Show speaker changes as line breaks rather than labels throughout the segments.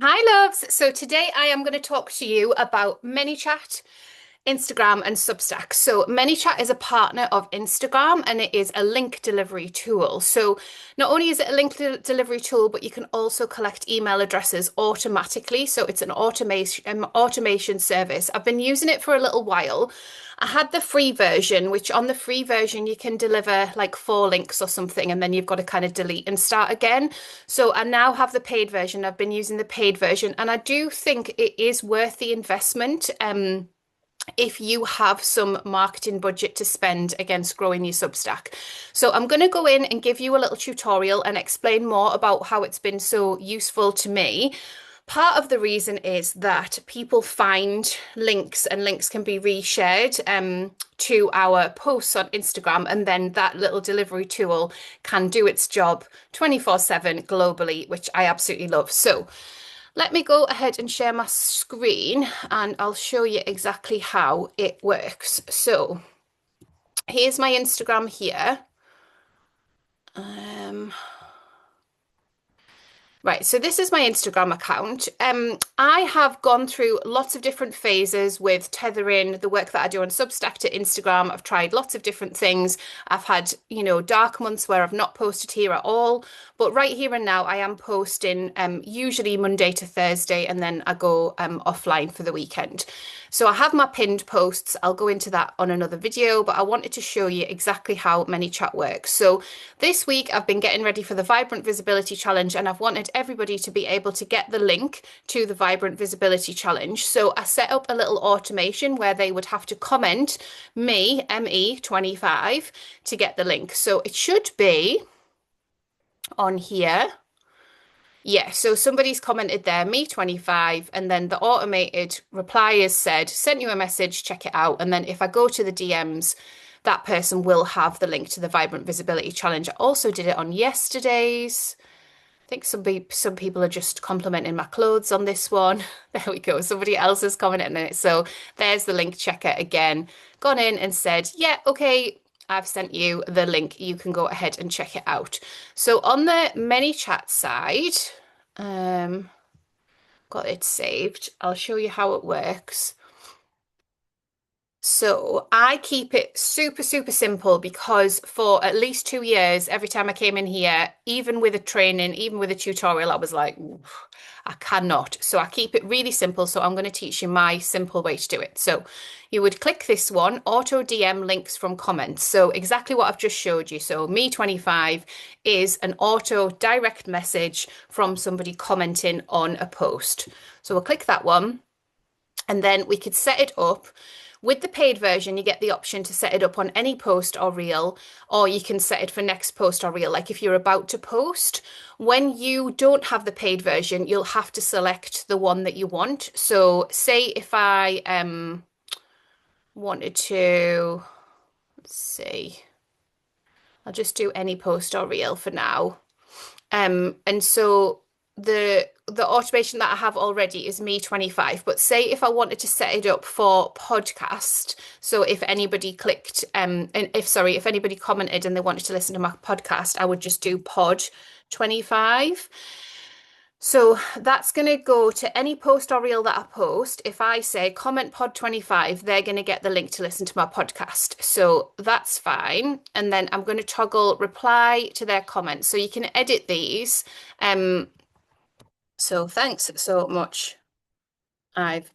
Hi, loves. So today I am going to talk to you about ManyChat, Instagram, and Substack. So ManyChat is a partner of Instagram and it is a link delivery tool. So not only is it a link delivery tool, but you can also collect email addresses automatically. So it's an automation service. I've been using it for a little while. I had the free version, which on the free version you can deliver like four links or something, and then you've got to kind of delete and start again. So I now have the paid version. I've been using the paid version, and I do think it is worth the investment. If you have some marketing budget to spend against growing your Substack. So I'm going to go in and give you a little tutorial and explain more about how it's been so useful to me. Part of the reason is that people find links and links can be reshared to our posts on Instagram, and then that little delivery tool can do its job 24/7 globally, which I absolutely love. So let me go ahead and share my screen and I'll show you exactly how it works. So here's my Instagram here. Um, Right, so this is my Instagram account. I have gone through lots of different phases with tethering the work that I do on Substack to Instagram. I've tried lots of different things. I've had, dark months where I've not posted here at all. But right here and now, I am posting usually Monday to Thursday, and then I go offline for the weekend. So I have my pinned posts. I'll go into that on another video, but I wanted to show you exactly how ManyChat works. So this week I've been getting ready for the Vibrant Visibility Challenge, and I've wanted everybody to be able to get the link to the Vibrant Visibility Challenge. So I set up a little automation where they would have to comment ME25 to get the link. So it should be on here. Yeah, so somebody's commented there, me25, and then the automated reply has said, sent you a message, check it out. And then if I go to the DMs, that person will have the link to the Vibrant Visibility Challenge. I also did it on yesterday's. I think some people are just complimenting my clothes on this one. There we go. Somebody else has commented on it. So there's the link checker again. Gone in and said, yeah, okay, I've sent you the link. You can go ahead and check it out. So on the ManyChat side, um, got it saved. I'll show you how it works. So I keep it super, super simple because for at least 2 years, every time I came in here, even with a training, even with a tutorial, I was like, I cannot. So I keep it really simple. So I'm going to teach you my simple way to do it. So you would click this one, auto DM links from comments. So exactly what I've just showed you. So me25 is an auto direct message from somebody commenting on a post. So we'll click that one. And then we could set it up. With the paid version, you get the option to set it up on any post or reel, or you can set it for next post or reel. Like if you're about to post, when you don't have the paid version, you'll have to select the one that you want. So say if I wanted to, let's see, I'll just do any post or reel for now. And so the automation that I have already is me25. But say if I wanted to set it up for podcast, so if anybody clicked, and if anybody commented and they wanted to listen to my podcast, I would just do pod 25. So that's going to go to any post or reel that I post. If I say comment pod 25, they're going to get the link to listen to my podcast. So that's fine. And then I'm going to toggle reply to their comments. So you can edit these. So thanks so much. I've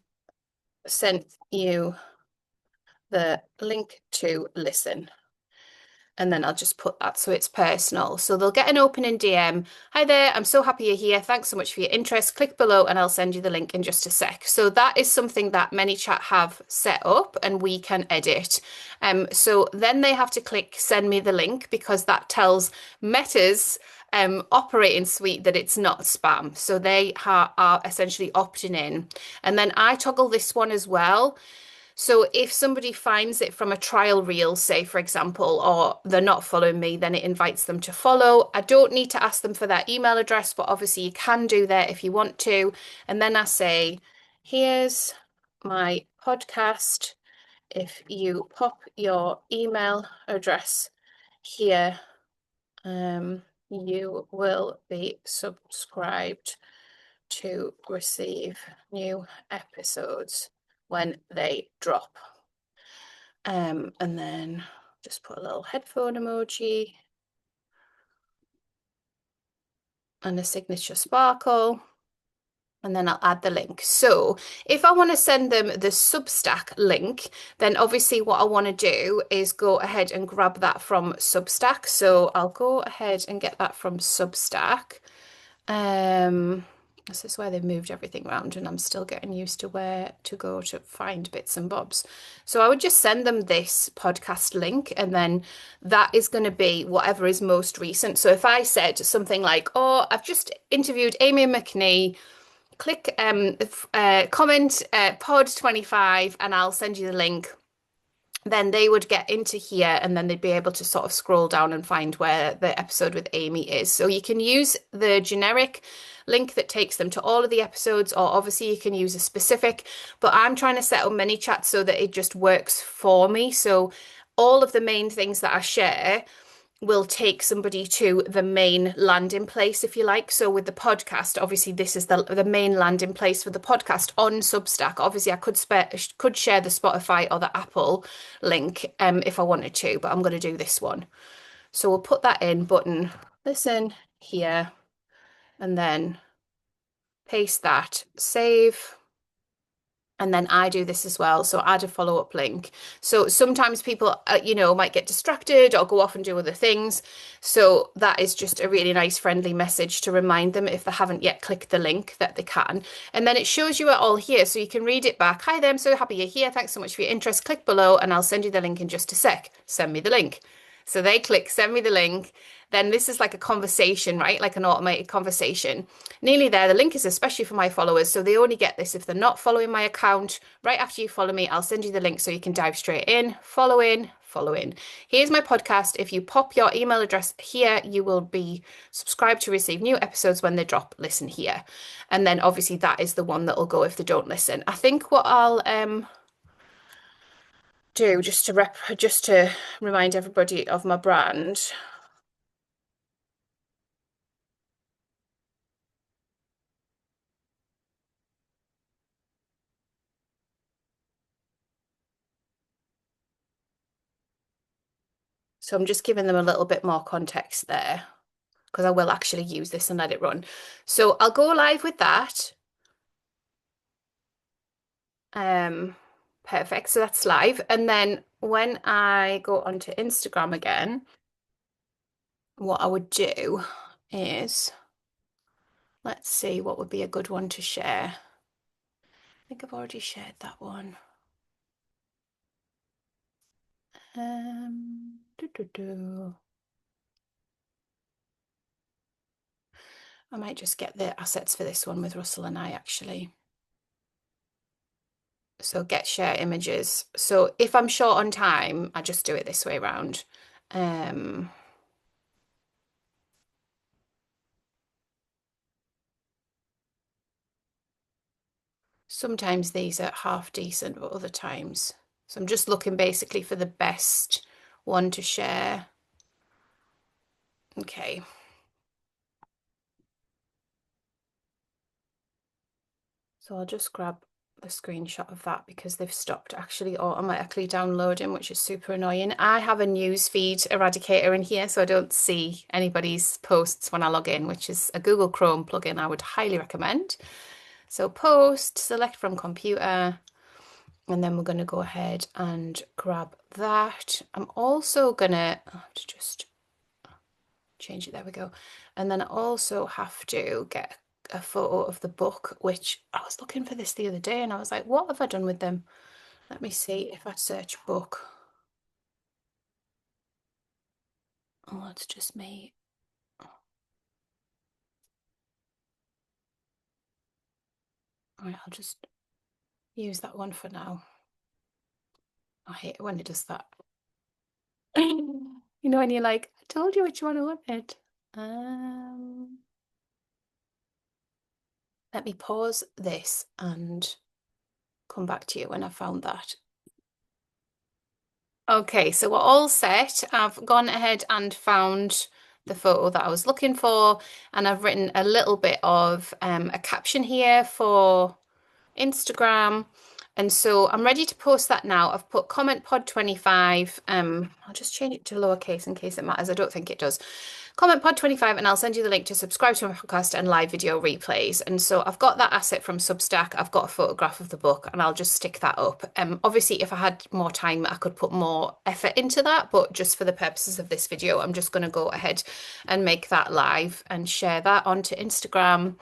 sent you the link to listen. And then I'll just put that so it's personal. So they'll get an opening DM. Hi there, I'm so happy you're here. Thanks so much for your interest. Click below and I'll send you the link in just a sec. So that is something that ManyChat have set up and we can edit. So then they have to click send me the link because that tells Meta's operating suite that it's not spam. So they are essentially opting in. And then I toggle this one as well. So if somebody finds it from a trial reel, say, for example, or they're not following me, then it invites them to follow. I don't need to ask them for their email address, but obviously you can do that if you want to. And then I say, here's my podcast. If you pop your email address here, you will be subscribed to receive new episodes when they drop. And then just put a little headphone emoji and a signature sparkle. And then I'll add the link. So if I want to send them the Substack link, then obviously what I want to do is go ahead and grab that from Substack. So I'll go ahead and get that from Substack. This is where they've moved everything around and I'm still getting used to where to go to find bits and bobs. So I would just send them this podcast link and then that is going to be whatever is most recent. So if I said something like, oh, I've just interviewed Amy McNee, click comment pod 25 and I'll send you the link, then they would get into here and then they'd be able to sort of scroll down and find where the episode with Amy is. So you can use the generic link that takes them to all of the episodes, or obviously you can use a specific, but I'm trying to set up ManyChat so that it just works for me. So all of the main things that I share will take somebody to the main landing place, if you like. So with the podcast, obviously this is the main landing place for the podcast on Substack. Obviously, I could share the Spotify or the Apple link if I wanted to, but I'm going to do this one. So we'll put that in button, listen here, and then paste that, save. And then I do this as well. So add a follow-up link. So sometimes people, might get distracted or go off and do other things. So that is just a really nice, friendly message to remind them if they haven't yet clicked the link that they can. And then it shows you it all here. So you can read it back. Hi there, I'm so happy you're here. Thanks so much for your interest. Click below and I'll send you the link in just a sec. Send me the link. So they click, send me the link. Then this is like a conversation, right? Like an automated conversation. Nearly there. The link is especially for my followers. So they only get this if they're not following my account. Right after you follow me, I'll send you the link so you can dive straight in. Follow in, follow in. Here's my podcast. If you pop your email address here, you will be subscribed to receive new episodes when they drop. Listen here. And then obviously that is the one that will go if they don't listen. I think what I'll do just to remind everybody of my brand. So I'm just giving them a little bit more context there because I will actually use this and let it run. So I'll go live with that. Perfect. So that's live. And then when I go onto Instagram again, what I would do is, let's see what would be a good one to share. I think I've already shared that one. Doo -doo -doo. I might just get the assets for this one with Russell and I actually. So get share images. So if I'm short on time, I just do it this way around. Sometimes these are half decent, but other times. So I'm just looking basically for the best one to share. Okay. So I'll just grab the screenshot of that because they've stopped actually automatically downloading, which is super annoying. I have a newsfeed eradicator in here, so I don't see anybody's posts when I log in, which is a Google Chrome plugin I would highly recommend. So post, select from computer, and then we're going to go ahead and grab that. I'm also going to have to just change it. There we go. And then I also have to get a photo of the book, which I was looking for this the other day and I was like, what have I done with them? Let me see if I search book. Oh, it's just me. All right, I'll just use that one for now. I hate it when it does that. You know, when you're like, I told you which one I wanted. Let me pause this and come back to you when I found that. Okay, so we're all set. I've gone ahead and found the photo that I was looking for, and I've written a little bit of a caption here for Instagram. And so I'm ready to post that now. I've put comment pod 25. I'll just change it to lowercase in case it matters. I don't think it does. Comment pod 25, and I'll send you the link to subscribe to my podcast and live video replays. And so I've got that asset from Substack. I've got a photograph of the book, and I'll just stick that up. Obviously, if I had more time, I could put more effort into that, but just for the purposes of this video, I'm just going to go ahead and make that live and share that onto Instagram,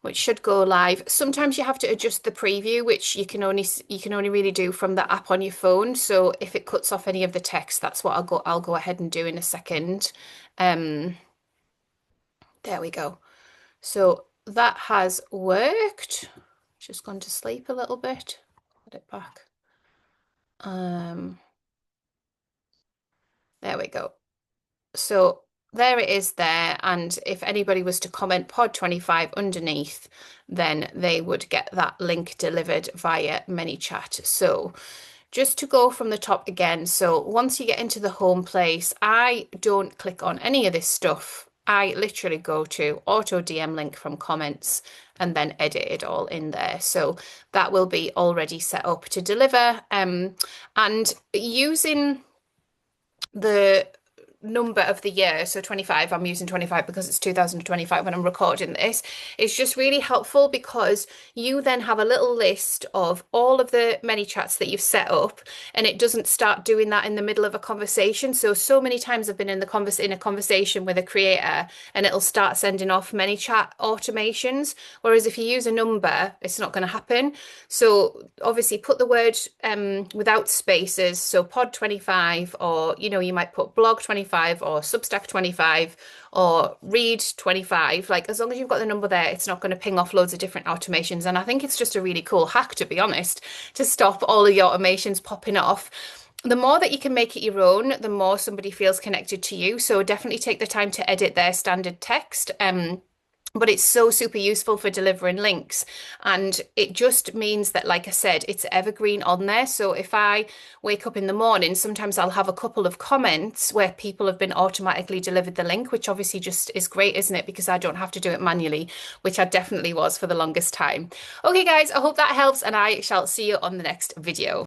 which should go live. Sometimes you have to adjust the preview, which you can only really do from the app on your phone. So if it cuts off any of the text, that's what I'll go ahead and do in a second. There we go. So that has worked. Just gone to sleep a little bit. Put it back. There we go. So there it is there. And if anybody was to comment pod 25 underneath, then they would get that link delivered via ManyChat. So just to go from the top again. So once you get into the home place, I don't click on any of this stuff. I literally go to auto DM link from comments and then edit it all in there. So that will be already set up to deliver. And using the number of the year, so 25, I'm using 25 because it's 2025 when I'm recording this, is just really helpful because you then have a little list of all of the many chats that you've set up, and it doesn't start doing that in the middle of a conversation. So many times I've been in a conversation with a creator and it'll start sending off many chat automations, whereas if you use a number, it's not going to happen. So obviously put the word without spaces, so pod 25, or you might put blog 25 or Substack 25 or read 25. Like, as long as you've got the number there, it's not going to ping off loads of different automations. And I think it's just a really cool hack, to be honest, to stop all of your automations popping off. The more that you can make it your own, the more somebody feels connected to you. So definitely take the time to edit their standard text. But it's so super useful for delivering links. And it just means that, like I said, it's evergreen on there. So if I wake up in the morning, sometimes I'll have a couple of comments where people have been automatically delivered the link, which obviously just is great, isn't it? Because I don't have to do it manually, which I definitely was for the longest time. Okay, guys, I hope that helps, and I shall see you on the next video.